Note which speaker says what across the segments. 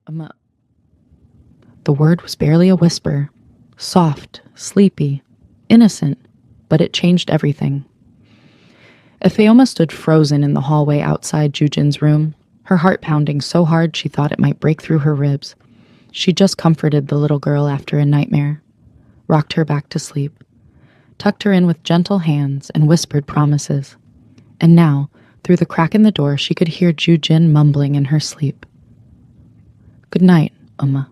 Speaker 1: Um, the word was barely a whisper, soft, sleepy, innocent, but it changed everything. Ifeoma stood frozen in the hallway outside Jujin's room, her heart pounding so hard she thought it might break through her ribs. She just comforted the little girl after a nightmare, rocked her back to sleep, tucked her in with gentle hands and whispered promises. And now, through the crack in the door, she could hear Jujin mumbling in her sleep. "Good night, Uma.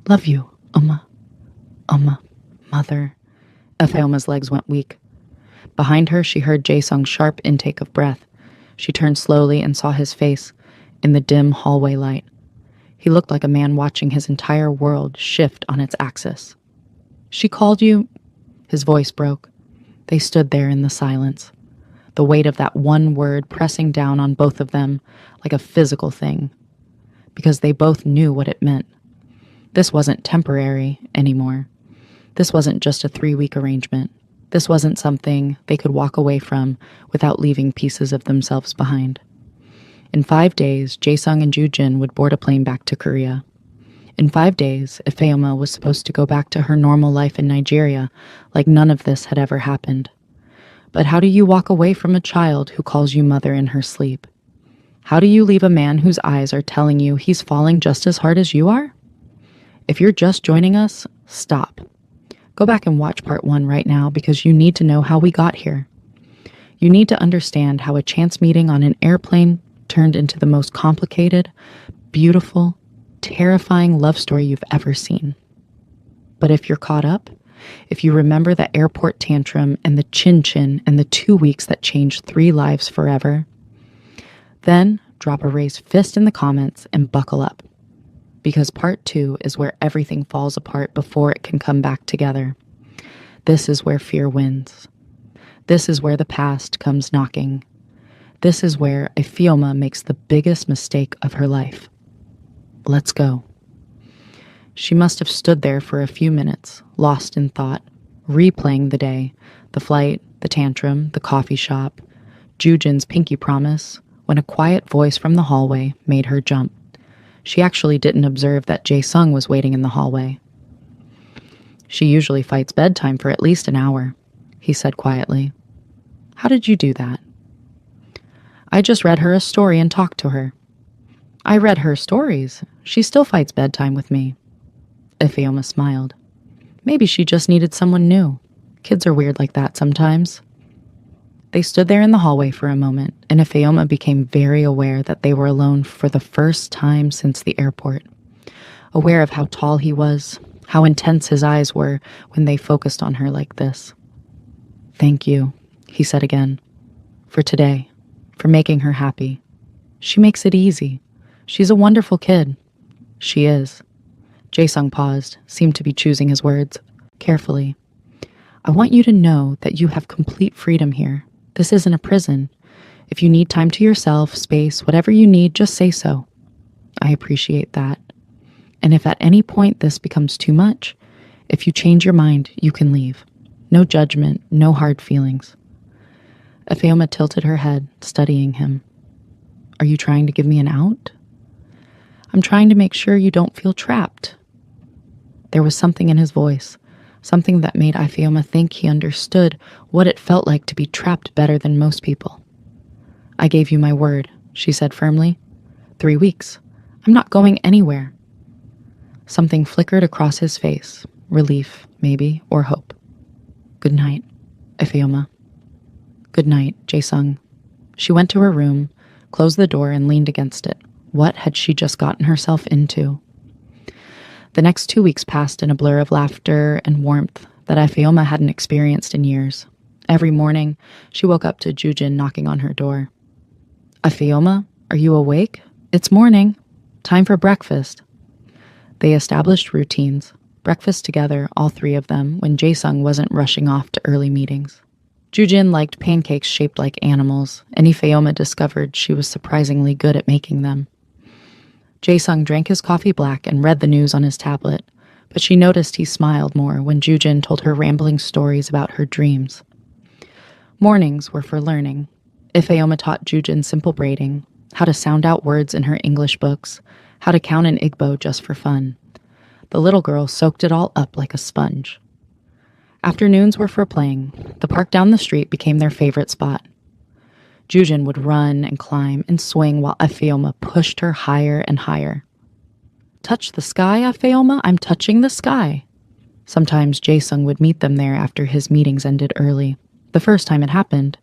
Speaker 1: Love you, Uma. Uma, mother." Ifeoma's legs went weak. Behind her, she heard Jae-sung's sharp intake of breath. She turned slowly and saw his face in the dim hallway light. He looked like a man watching his entire world shift on its axis. "She called you?" His voice broke. They stood there in the silence, the weight of that one word pressing down on both of them like a physical thing, because they both knew what it meant. This wasn't temporary anymore. This wasn't just a 3-week arrangement. This wasn't something they could walk away from without leaving pieces of themselves behind. In 5 days, Jae-sung and Jujin would board a plane back to Korea. In 5 days, Ifeoma was supposed to go back to her normal life in Nigeria like none of this had ever happened. But how do you walk away from a child who calls you mother in her sleep? How do you leave a man whose eyes are telling you he's falling just as hard as you are? If you're just joining us, stop. Go back and watch part 1 right now because you need to know how we got here. You need to understand how a chance meeting on an airplane turned into the most complicated, beautiful, terrifying love story you've ever seen. But if you're caught up, if you remember the airport tantrum and the chin-chin and the 2 weeks that changed 3 lives forever, then drop a raised fist in the comments and buckle up. Because part 2 is where everything falls apart before it can come back together. This is where fear wins. This is where the past comes knocking. This is where Ifeoma makes the biggest mistake of her life. Let's go. She must have stood there for a few minutes, lost in thought, replaying the day, the flight, the tantrum, the coffee shop, Jujin's pinky promise, when a quiet voice from the hallway made her jump. She actually didn't observe that Jae-sung was waiting in the hallway. "She usually fights bedtime for at least an hour," he said quietly. "How did you do that?" "I just read her a story and talked to her." "I read her stories. She still fights bedtime with me." Ifeoma smiled. Maybe she just needed someone new. Kids are weird like that sometimes. They stood there in the hallway for a moment, and Ifeoma became very aware that they were alone for the first time since the airport. Aware of how tall he was, how intense his eyes were when they focused on her like this. "Thank you," he said again, "for today, for making her happy. She makes it easy. She's a wonderful kid." "She is." Jae-sung paused, seemed to be choosing his words carefully. "I want you to know that you have complete freedom here. This isn't a prison. If you need time to yourself, space, whatever you need, just say so. I appreciate that. And if at any point this becomes too much, if you change your mind, you can leave. No judgment, no hard feelings." Ifeoma tilted her head, studying him. "Are you trying to give me an out?" "I'm trying to make sure you don't feel trapped." There was something in his voice, something that made Ifeoma think he understood what it felt like to be trapped better than most people. "I gave you my word," she said firmly. 3 weeks. I'm not going anywhere." Something flickered across his face, relief, maybe, or hope. "Good night, Ifeoma." "Good night, Jae-sung." She went to her room, closed the door, and leaned against it. What had she just gotten herself into? The next 2 weeks passed in a blur of laughter and warmth that Ifeoma hadn't experienced in years. Every morning, she woke up to Jujin knocking on her door. "Ifeoma, are you awake? It's morning. Time for breakfast." They established routines, breakfast together, all 3 of them, when Jae-sung wasn't rushing off to early meetings. Jujin liked pancakes shaped like animals, and Ifeoma discovered she was surprisingly good at making them. Jae-sung drank his coffee black and read the news on his tablet, but she noticed he smiled more when Jujin told her rambling stories about her dreams. Mornings were for learning. Ifeoma taught Jujin simple braiding, how to sound out words in her English books, how to count an Igbo just for fun. The little girl soaked it all up like a sponge. Afternoons were for playing. The park down the street became their favorite spot. Jujin would run and climb and swing while Ifeoma pushed her higher and higher. "Touch the sky, Ifeoma, I'm touching the sky." Sometimes Jae-sung would meet them there after his meetings ended early. The first time it happened,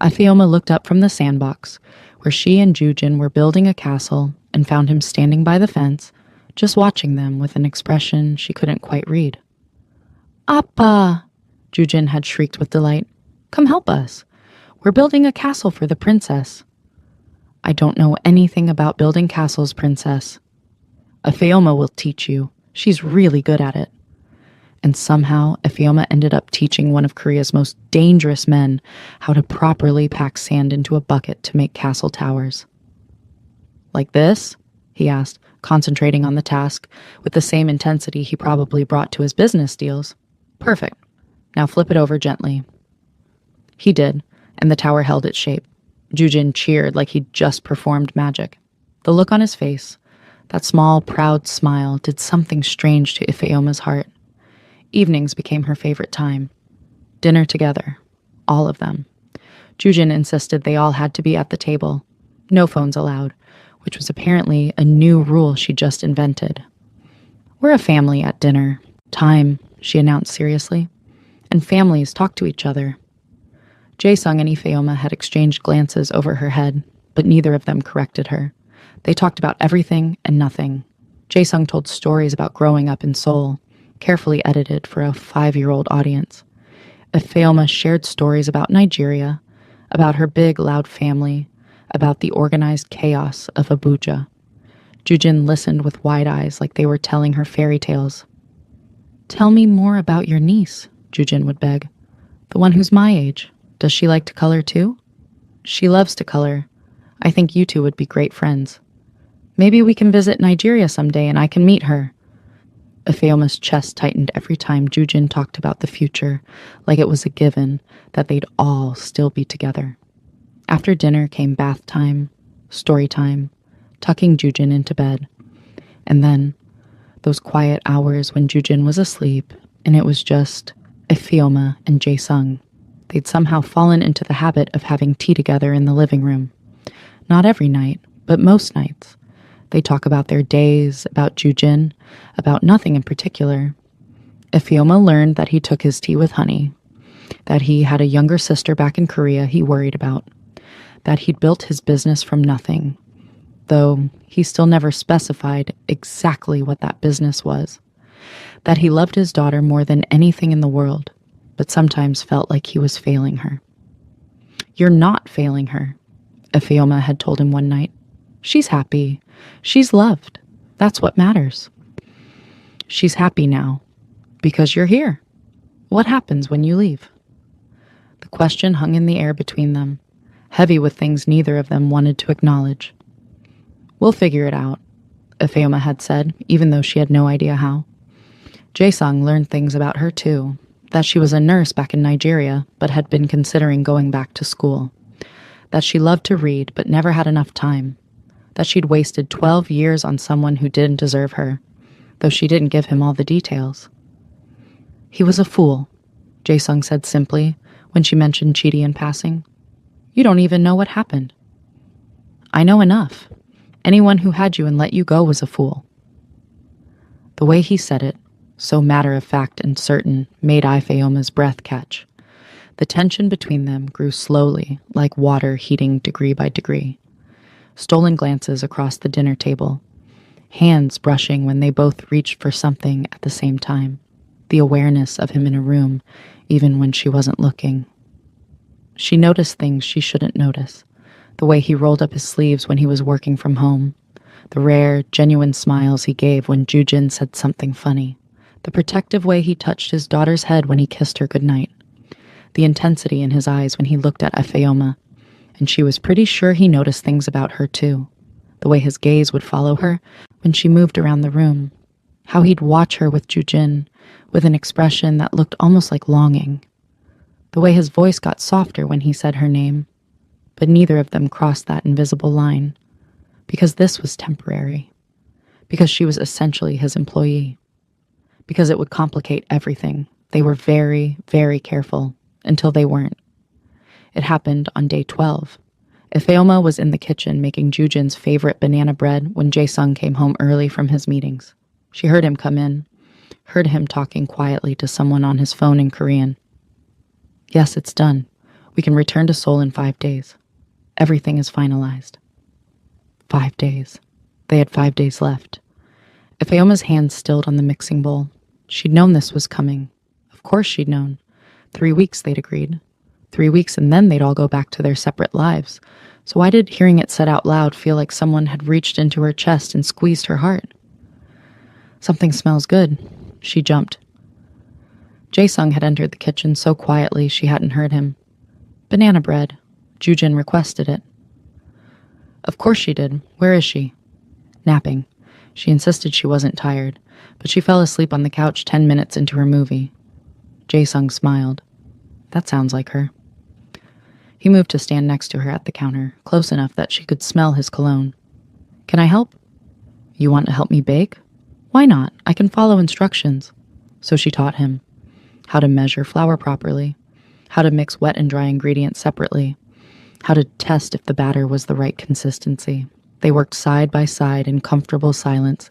Speaker 1: Ifeoma looked up from the sandbox, where she and Jujin were building a castle, and found him standing by the fence, just watching them with an expression she couldn't quite read. "Appa!" Jujin had shrieked with delight. "Come help us. We're building a castle for the princess." "I don't know anything about building castles, princess." "Ifeoma will teach you. She's really good at it." And somehow, Ifeoma ended up teaching one of Korea's most dangerous men how to properly pack sand into a bucket to make castle towers. "Like this?" he asked, concentrating on the task with the same intensity he probably brought to his business deals. "Perfect. Now flip it over gently." He did, and the tower held its shape. Jujin cheered like he'd just performed magic. The look on his face, that small, proud smile, did something strange to Ifeoma's heart. Evenings became her favorite time. Dinner together. All of them. Jujin insisted they all had to be at the table. No phones allowed, which was apparently a new rule she just invented. "We're a family at dinner. Time," she announced seriously. "And families talk to each other." Jae-sung and Ifeoma had exchanged glances over her head, but neither of them corrected her. They talked about everything and nothing. Jae-sung told stories about growing up in Seoul, carefully edited for a 5-year-old audience. Ifeoma shared stories about Nigeria, about her big, loud family, about the organized chaos of Abuja. Jujin listened with wide eyes like they were telling her fairy tales. "Tell me more about your niece," Jujin would beg. "The one who's my age. Does she like to color too?" "She loves to color. I think you two would be great friends. Maybe we can visit Nigeria someday and I can meet her." Ifeoma's chest tightened every time Jujin talked about the future, like it was a given that they'd all still be together. After dinner came bath time, story time, tucking Jujin into bed. And then, those quiet hours when Jujin was asleep, and it was just Ifeoma and Jae-sung. They'd somehow fallen into the habit of having tea together in the living room. Not every night, but most nights. They talk about their days, about Jujin, about nothing in particular. Ifeoma learned that he took his tea with honey, that he had a younger sister back in Korea he worried about, that he'd built his business from nothing, though he still never specified exactly what that business was, that he loved his daughter more than anything in the world, but sometimes felt like he was failing her. "You're not failing her," Ifeoma had told him one night. "She's happy. She's loved. That's what matters. She's happy now, because you're here. What happens when you leave?" The question hung in the air between them, heavy with things neither of them wanted to acknowledge. "We'll figure it out," Ifeoma had said, even though she had no idea how. Jae-sung learned things about her too, that she was a nurse back in Nigeria, but had been considering going back to school, that she loved to read but never had enough time, that she'd wasted 12 years on someone who didn't deserve her, though she didn't give him all the details. "He was a fool," Jae-sung said simply when she mentioned Chidi in passing. "You don't even know what happened." "I know enough. Anyone who had you and let you go was a fool." The way he said it, so matter-of-fact and certain, made Ifeoma's breath catch. The tension between them grew slowly, like water heating degree by degree. Stolen glances across the dinner table, hands brushing when they both reached for something at the same time, the awareness of him in a room, even when she wasn't looking. She noticed things she shouldn't notice, the way he rolled up his sleeves when he was working from home, the rare, genuine smiles he gave when Jujin said something funny, the protective way he touched his daughter's head when he kissed her goodnight, the intensity in his eyes when he looked at Ifeoma, and she was pretty sure he noticed things about her too, the way his gaze would follow her when she moved around the room, how he'd watch her with Jujin with an expression that looked almost like longing, the way his voice got softer when he said her name, but neither of them crossed that invisible line, because this was temporary. because she was essentially his employee. Because it would complicate everything. They were very, very careful until they weren't. It happened on day 12. Ifeoma was in the kitchen making Jujin's favorite banana bread when Jae-sung came home early from his meetings. She heard him come in, heard him talking quietly to someone on his phone in Korean. Yes, it's done. We can return to Seoul in 5 days. Everything is finalized. 5 days. They had 5 days left. Ifeoma's hand stilled on the mixing bowl. She'd known this was coming. Of course she'd known. 3 weeks, they'd agreed. 3 weeks and then they'd all go back to their separate lives. So why did hearing it said out loud feel like someone had reached into her chest and squeezed her heart? Something smells good. She jumped. Jae-sung had entered the kitchen so quietly she hadn't heard him. Banana bread. Jujin requested it. Of course she did. Where is she? Napping. She insisted she wasn't tired, but she fell asleep on the couch 10 minutes into her movie. Jae-sung smiled. That sounds like her. He moved to stand next to her at the counter, close enough that she could smell his cologne. Can I help? You want to help me bake? Why not? I can follow instructions. So she taught him how to measure flour properly, how to mix wet and dry ingredients separately, how to test if the batter was the right consistency. They worked side by side in comfortable silence,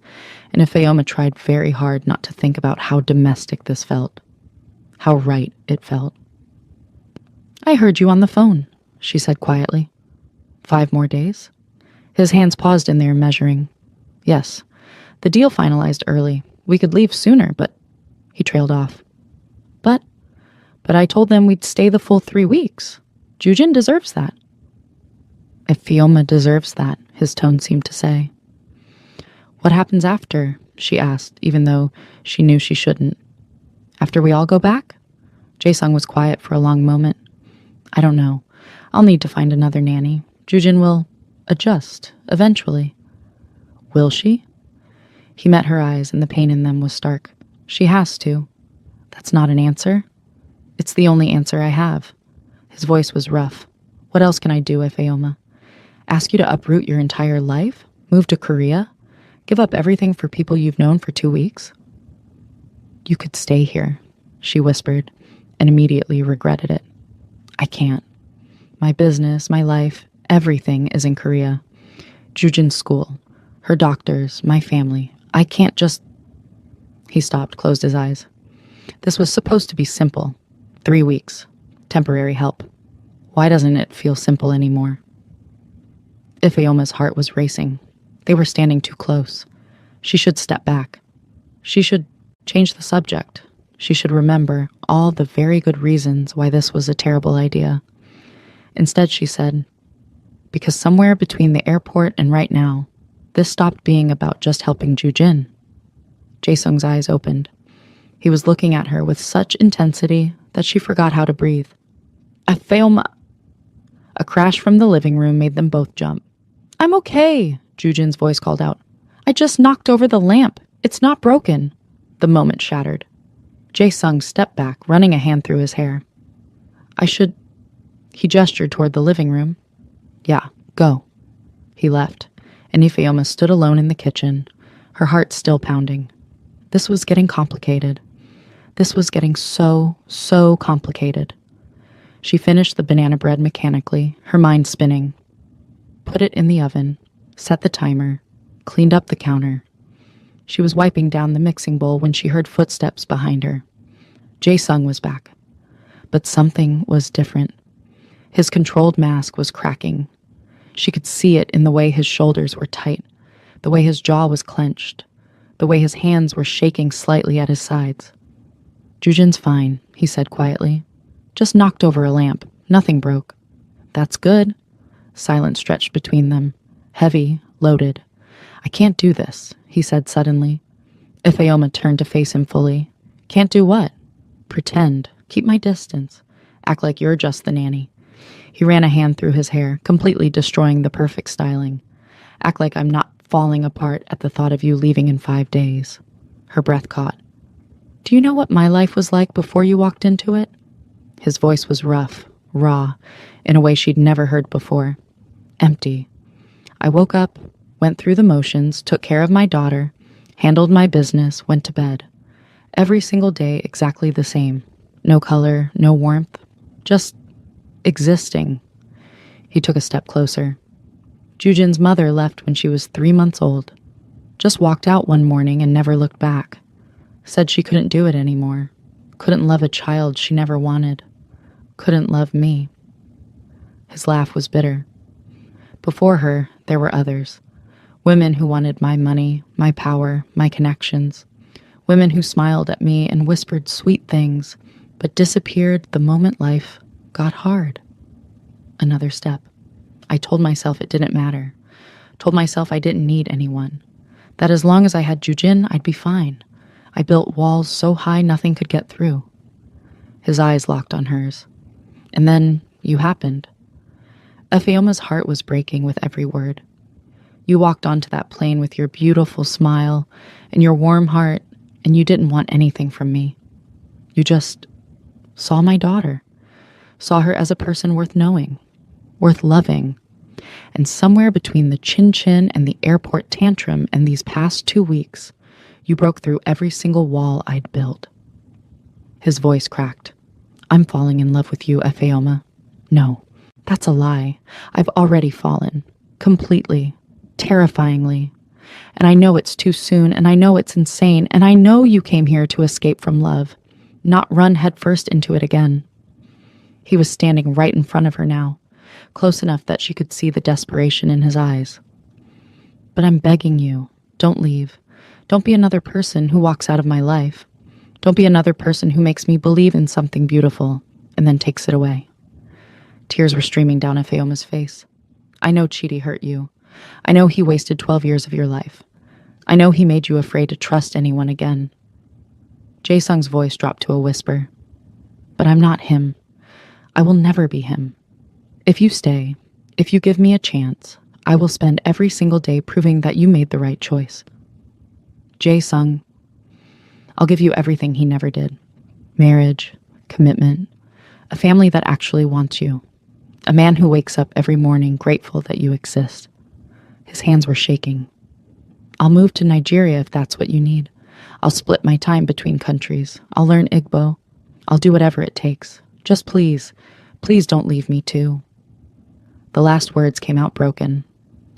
Speaker 1: and Ifeoma tried very hard not to think about how domestic this felt, how right it felt. I heard you on the phone, she said quietly. 5 more days? His hands paused in there, measuring. Yes, the deal finalized early. We could leave sooner, but... He trailed off. But I told them we'd stay the full 3 weeks. Jujin deserves that. Ifeoma deserves that, his tone seemed to say. What happens after? She asked, even though she knew she shouldn't. After we all go back? Jae-sung was quiet for a long moment. I don't know. I'll need to find another nanny. Jujin will adjust, eventually. Will she? He met her eyes, and the pain in them was stark. She has to. That's not an answer. It's the only answer I have. His voice was rough. What else can I do, Ifeoma? Ask you to uproot your entire life? Move to Korea? Give up everything for people you've known for 2 weeks? You could stay here, she whispered, and immediately regretted it. I can't. My business, my life, everything is in Korea. Jujin's school, her doctors, my family. I can't just... He stopped, closed his eyes. This was supposed to be simple. 3 weeks. Temporary help. Why doesn't it feel simple anymore? Ifeoma's heart was racing. They were standing too close. She should step back. She should change the subject. She should remember all the very good reasons why this was a terrible idea. Instead, she said, because somewhere between the airport and right now, this stopped being about just helping Jujin. Jae-sung's eyes opened. He was looking at her with such intensity that she forgot how to breathe. Ifeoma... A crash from the living room made them both jump. I'm okay, Jujin's voice called out. I just knocked over the lamp. It's not broken. The moment shattered. Jae-sung stepped back, running a hand through his hair. I should... He gestured toward the living room. Yeah, go. He left, and Ifeoma stood alone in the kitchen, her heart still pounding. This was getting complicated. This was getting so complicated. She finished the banana bread mechanically, her mind spinning. Put it in the oven, set the timer, cleaned up the counter. She was wiping down the mixing bowl when she heard footsteps behind her. Jae-sung was back. But something was different. His controlled mask was cracking. She could see it in the way his shoulders were tight, the way his jaw was clenched, the way his hands were shaking slightly at his sides. Jujin's fine, he said quietly. Just knocked over a lamp. Nothing broke. That's good. Silence stretched between them. Heavy, loaded. I can't do this, he said suddenly. Ifeoma turned to face him fully. Can't do what? Pretend. Keep my distance. Act like you're just the nanny. He ran a hand through his hair, completely destroying the perfect styling. Act like I'm not falling apart at the thought of you leaving in 5 days. Her breath caught. Do you know what my life was like before you walked into it? His voice was rough, raw, in a way she'd never heard before. Empty. I woke up, went through the motions, took care of my daughter, handled my business, went to bed. Every single day exactly the same. No color, no warmth, just existing. He took a step closer. Jujin's mother left when she was 3 months old. Just walked out one morning and never looked back. Said she couldn't do it anymore. Couldn't love a child she never wanted. Couldn't love me. His laugh was bitter. Before her, there were others. Women who wanted my money, my power, my connections. Women who smiled at me and whispered sweet things, but disappeared the moment life got hard. Another step. I told myself it didn't matter. Told myself I didn't need anyone. That as long as I had Jujin, I'd be fine. I built walls so high nothing could get through. His eyes locked on hers. And then you happened. Efeoma's heart was breaking with every word. You walked onto that plane with your beautiful smile and your warm heart, and you didn't want anything from me. You just saw my daughter. Saw her as a person worth knowing, worth loving. And somewhere between the chin-chin and the airport tantrum and these past 2 weeks, you broke through every single wall I'd built. His voice cracked. I'm falling in love with you, Efeoma. No, that's a lie. I've already fallen. Completely. Terrifyingly. And I know it's too soon, and I know it's insane, and I know you came here to escape from love, not run headfirst into it again. He was standing right in front of her now, close enough that she could see the desperation in his eyes. But I'm begging you, don't leave. Don't be another person who walks out of my life. Don't be another person who makes me believe in something beautiful and then takes it away. Tears were streaming down Efeoma's face. I know Chidi hurt you. I know he wasted 12 years of your life. I know he made you afraid to trust anyone again. Jae-sung's voice dropped to a whisper. But I'm not him. I will never be him. If you stay, if you give me a chance, I will spend every single day proving that you made the right choice. Jae-sung, I'll give you everything he never did. Marriage, commitment, a family that actually wants you. A man who wakes up every morning grateful that you exist. His hands were shaking. I'll move to Nigeria if that's what you need. I'll split my time between countries. I'll learn Igbo. I'll do whatever it takes. Just please, please don't leave me too. The last words came out broken,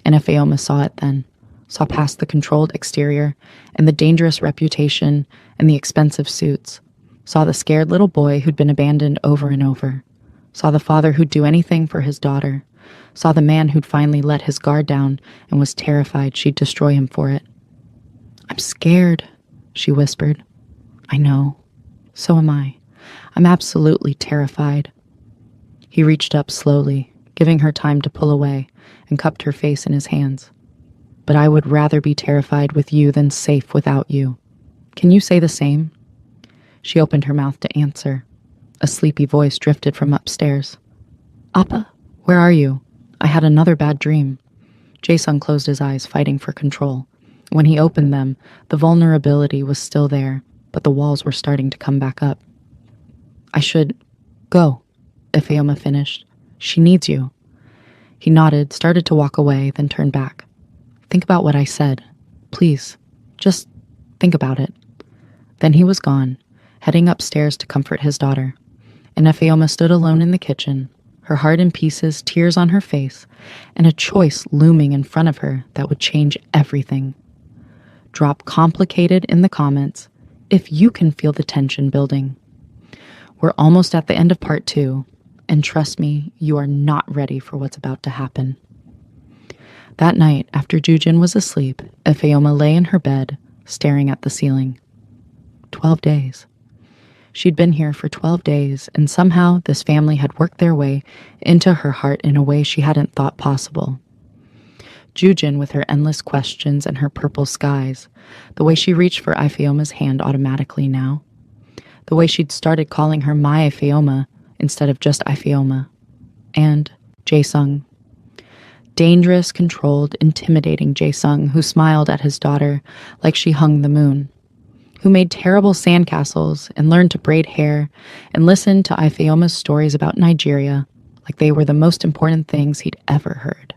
Speaker 1: and Efeoma saw it then, saw past the controlled exterior and the dangerous reputation and the expensive suits, saw the scared little boy who'd been abandoned over and over, saw the father who'd do anything for his daughter, saw the man who'd finally let his guard down and was terrified she'd destroy him for it. I'm scared, she whispered. I know. So am I. I'm absolutely terrified. He reached up slowly, giving her time to pull away, and cupped her face in his hands. But I would rather be terrified with you than safe without you. Can you say the same? She opened her mouth to answer. A sleepy voice drifted from upstairs. Appa, where are you? I had another bad dream. Jae-sung closed his eyes, fighting for control. When he opened them, the vulnerability was still there, but the walls were starting to come back up. I should go, Efeoma finished. She needs you. He nodded, started to walk away, then turned back. Think about what I said. Please, just think about it. Then he was gone, heading upstairs to comfort his daughter. And Efeoma stood alone in the kitchen, her heart in pieces, tears on her face, and a choice looming in front of her that would change everything. Drop complicated in the comments if you can feel the tension building. We're almost at the end of part 2, and trust me, you are not ready for what's about to happen. That night, after Jujin was asleep, Efeoma lay in her bed, staring at the ceiling. 12 days. She'd been here for 12 days, and somehow this family had worked their way into her heart in a way she hadn't thought possible. Jujin with her endless questions and her purple skies, the way she reached for Efeoma's hand automatically now, the way she'd started calling her my Efeoma instead of just Efeoma, and Jae-sung. Dangerous, controlled, intimidating Jae-sung who smiled at his daughter like she hung the moon, who made terrible sandcastles and learned to braid hair and listened to Efeoma's stories about Nigeria like they were the most important things he'd ever heard.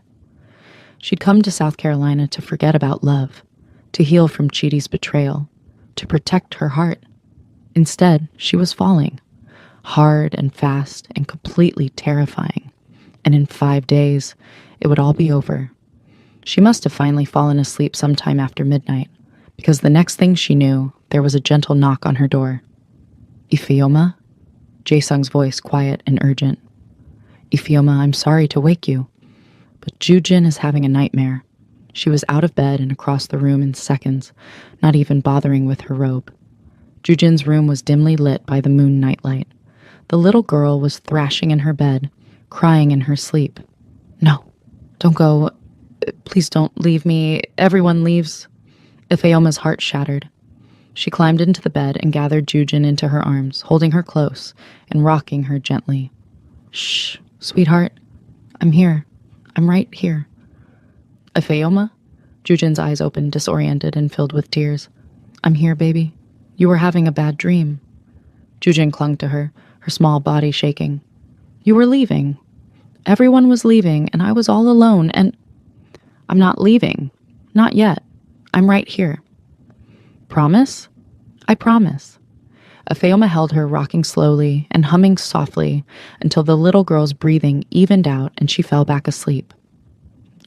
Speaker 1: She'd come to South Carolina to forget about love, to heal from Chidi's betrayal, to protect her heart. Instead, she was falling, hard and fast and completely terrifying. And in 5 days, it would all be over. She must have finally fallen asleep sometime after midnight, because the next thing she knew, there was a gentle knock on her door. Ifeoma? Jae-sung's voice quiet and urgent. Ifeoma, I'm sorry to wake you, but Jujin is having a nightmare. She was out of bed and across the room in seconds, not even bothering with her robe. Jujin's room was dimly lit by the moon nightlight. The little girl was thrashing in her bed, crying in her sleep. No, don't go. Please don't leave me. Everyone leaves. Ifeoma's heart shattered. She climbed into the bed and gathered Jujin into her arms, holding her close and rocking her gently. Shh, sweetheart. I'm here. I'm right here. Ifeoma? Jujin's eyes opened, disoriented and filled with tears. I'm here, baby. You were having a bad dream. Jujin clung to her, her small body shaking. You were leaving. Everyone was leaving, and I was all alone, and... I'm not leaving. Not yet. I'm right here. Promise? I promise. Ifeoma held her, rocking slowly and humming softly until the little girl's breathing evened out and she fell back asleep.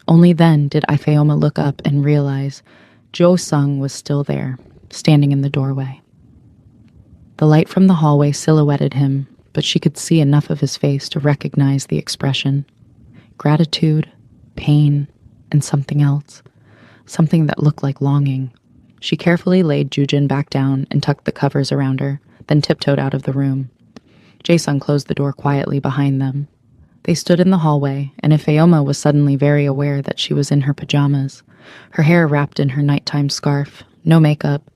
Speaker 1: Only then did Ifeoma look up and realize Jo-sung was still there, standing in the doorway. The light from the hallway silhouetted him, but she could see enough of his face to recognize the expression. Gratitude, pain, and something else. Something that looked like longing. She carefully laid Jujin back down and tucked the covers around her, then tiptoed out of the room. Jae-sung closed the door quietly behind them. They stood in the hallway, and Ifeoma was suddenly very aware that she was in her pajamas, her hair wrapped in her nighttime scarf, no makeup,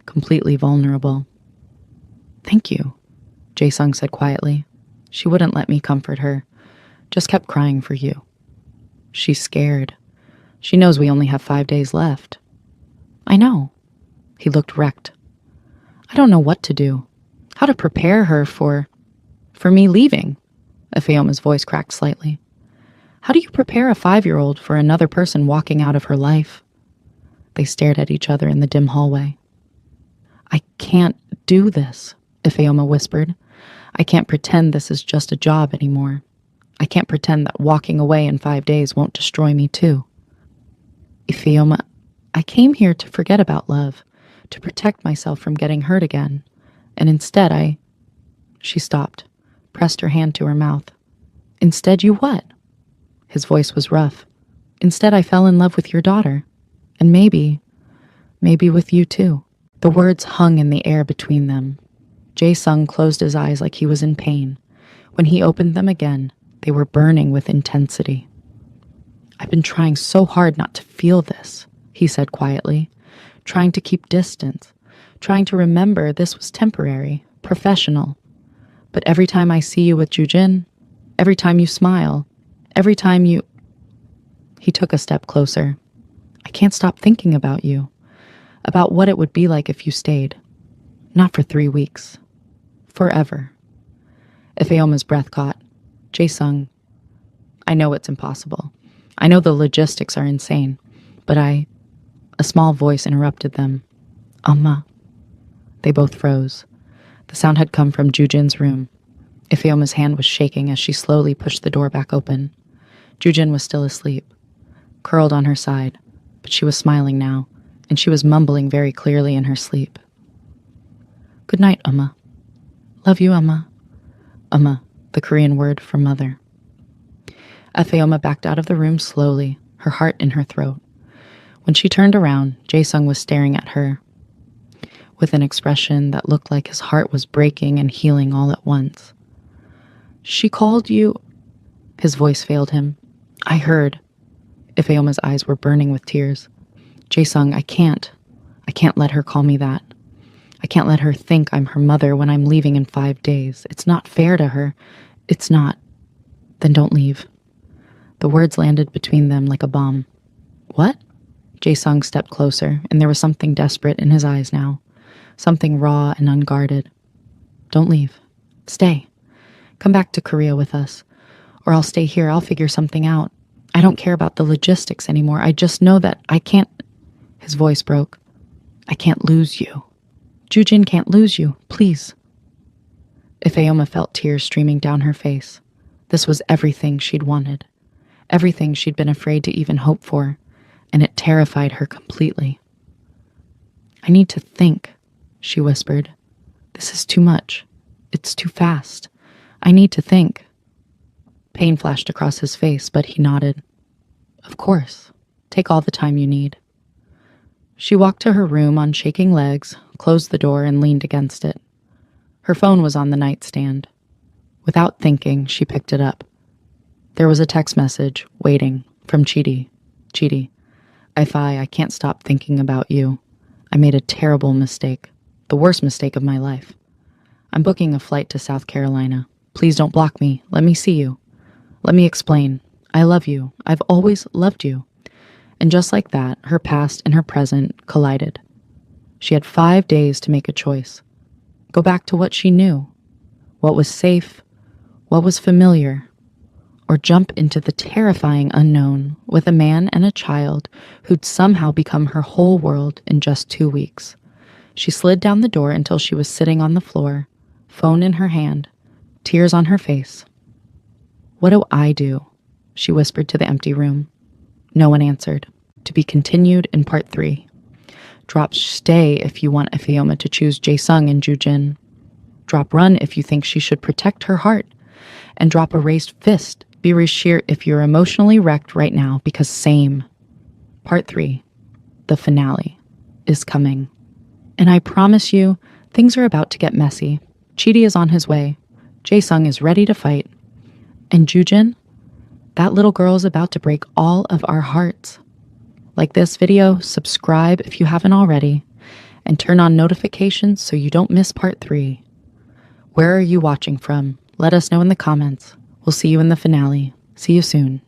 Speaker 1: completely vulnerable. Thank you, Jae-sung said quietly. She wouldn't let me comfort her, just kept crying for you. She's scared. She knows we only have 5 days left. I know. He looked wrecked. I don't know what to do. How to prepare her for me leaving. Ifeoma's voice cracked slightly. How do you prepare a 5-year-old for another person walking out of her life? They stared at each other in the dim hallway. I can't do this, Ifeoma whispered. I can't pretend this is just a job anymore. I can't pretend that walking away in 5 days won't destroy me too. Ifeoma, I came here to forget about love, to protect myself from getting hurt again, and instead She stopped, pressed her hand to her mouth. Instead you what? His voice was rough. Instead I fell in love with your daughter, and maybe with you too. The words hung in the air between them. Jae-sung closed his eyes like he was in pain. When he opened them again, they were burning with intensity. I've been trying so hard not to feel this, he said quietly, trying to keep distance, trying to remember this was temporary, professional. But every time I see you with Jujin, every time you smile, every time you... He took a step closer. I can't stop thinking about you, about what it would be like if you stayed. Not for 3 weeks. Forever. Ifeoma's breath caught. Jae-sung, I know it's impossible. I know the logistics are insane, but A small voice interrupted them. Amma. They both froze. The sound had come from Jujin's room. Ifeoma's hand was shaking as she slowly pushed the door back open. Jujin was still asleep, curled on her side, but she was smiling now, and she was mumbling very clearly in her sleep. Good night, Amma. Love you, Amma. Amma, the Korean word for mother. Ifeoma backed out of the room slowly, her heart in her throat. When she turned around, Jae-sung was staring at her with an expression that looked like his heart was breaking and healing all at once. She called you... His voice failed him. I heard. Ifeoma's eyes were burning with tears. Jae-sung, I can't let her call me that. I can't let her think I'm her mother when I'm leaving in 5 days. It's not fair to her. It's not. Then don't leave. The words landed between them like a bomb. What? Jae-sung stepped closer, and there was something desperate in his eyes now. Something raw and unguarded. Don't leave. Stay. Come back to Korea with us. Or I'll stay here. I'll figure something out. I don't care about the logistics anymore. I just know that I can't. His voice broke. I can't lose you. Jujin can't lose you. Please. Ifeoma felt tears streaming down her face. This was everything she'd wanted. Everything she'd been afraid to even hope for. And it terrified her completely. I need to think, she whispered. This is too much. It's too fast. I need to think. Pain flashed across his face, but he nodded. Of course. Take all the time you need. She walked to her room on shaking legs, closed the door, and leaned against it. Her phone was on the nightstand. Without thinking, she picked it up. There was a text message, waiting, from Chidi. Chidi, I can't stop thinking about you. I made a terrible mistake. The worst mistake of my life. I'm booking a flight to South Carolina. Please don't block me. Let me see you. Let me explain. I love you. I've always loved you. And just like that, her past and her present collided. She had 5 days to make a choice. Go back to what she knew. What was safe. What was familiar. Or jump into the terrifying unknown with a man and a child who'd somehow become her whole world in just 2 weeks. She slid down the door until she was sitting on the floor, phone in her hand, tears on her face. What do I do? She whispered to the empty room. No one answered. To be continued in part 3. Drop stay if you want Ifeoma to choose Jae-sung and Jujin. Drop run if you think she should protect her heart. And drop a raised fist. Be sheer if you're emotionally wrecked right now because same. Part 3. The finale is coming. And I promise you, things are about to get messy. Chidi is on his way. Jae-sung is ready to fight. And Jujin? That little girl is about to break all of our hearts. Like this video, subscribe if you haven't already, and turn on notifications so you don't miss part 3. Where are you watching from? Let us know in the comments. We'll see you in the finale. See you soon.